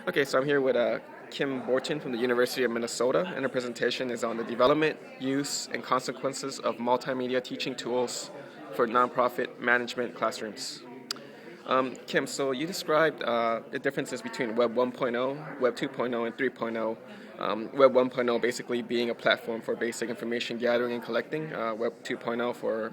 Okay, so I'm here with Kim Borton from the University of Minnesota, and her presentation is on the development, use, and consequences of multimedia teaching tools for nonprofit management classrooms. Kim, so you described the differences between Web 1.0, Web 2.0, and 3.0. Web 1.0 basically being a platform for basic information gathering and collecting, Web 2.0 for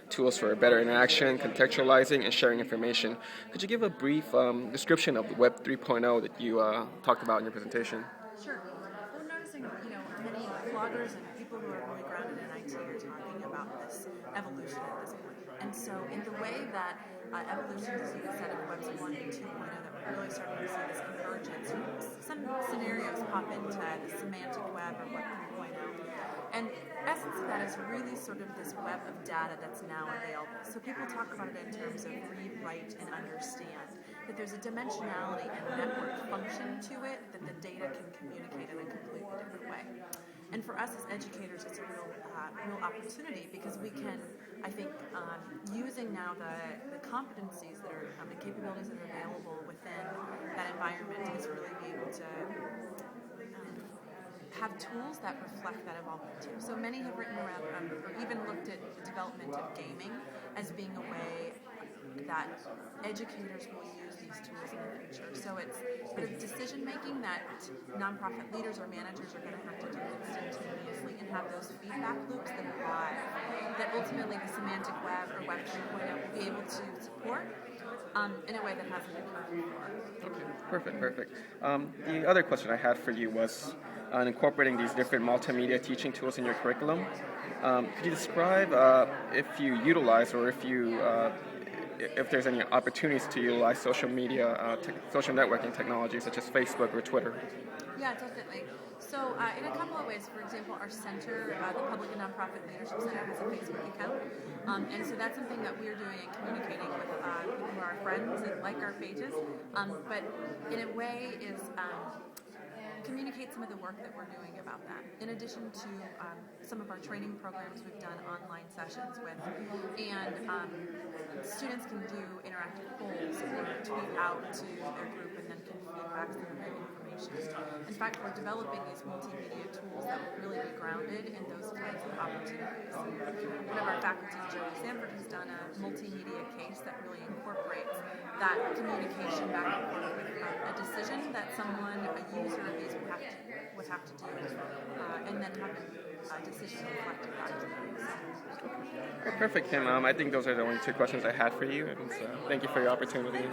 tools for better interaction, contextualizing, and sharing information. Could you give a brief description of Web 3.0 that you talked about in your presentation? Sure. Well, I'm noticing, many bloggers and people who are really grounded in IT are talking about this evolution at this point. And so, in the way that evolution is you said in Webs 1 and 2.0, that we're really starting to see this convergence. Some scenarios pop into the semantic web or Web 3.0. And essence of that is really sort of this web of data that's now available. So people talk about it in terms of read, write, and understand. That there's a dimensionality and network function to it that the data can communicate in a completely different way. And for us as educators, it's a real opportunity because we can, I think, using now the competencies that are, the capabilities that are available within that environment is really be able to have tools that reflect that evolvement too. So many have written around, or even looked at the development of gaming as being a way that educators will use these tools in the future. So it's sort of decision making that nonprofit leaders or managers are going to have to do instantaneously and have those feedback loops that are live, that ultimately the semantic web or Web 3.0 will be able to support in a way that hasn't occurred before. Okay, perfect. The other question I had for you was on incorporating these different multimedia teaching tools in your curriculum. Could you describe if you utilize or if there's any opportunities to utilize social media, social networking technologies such as Facebook or Twitter? Yeah, definitely. So, in a couple of ways, for example, our center, the Public and Nonprofit Leadership Center, has a Facebook account. And so that's something that we're doing and communicating with people who are our friends and like our pages. But in a way, is communicate some of the work that we're doing about that. In addition to some of our training programs, we've done online sessions with, and students can do interactive polls or tweet out to their group and then can feedback some of their information. In fact, we're developing these multimedia tools that will really be grounded in those kinds of opportunities. One of our faculty, Joey Sanford, has done a multimedia case that really incorporates that communication back and forth with a decision that someone, a user of these would have to do, and then have a decision reflected back to them. Okay, perfect, Kim. I think those are the only two questions I had for you, and so thank you for your opportunity.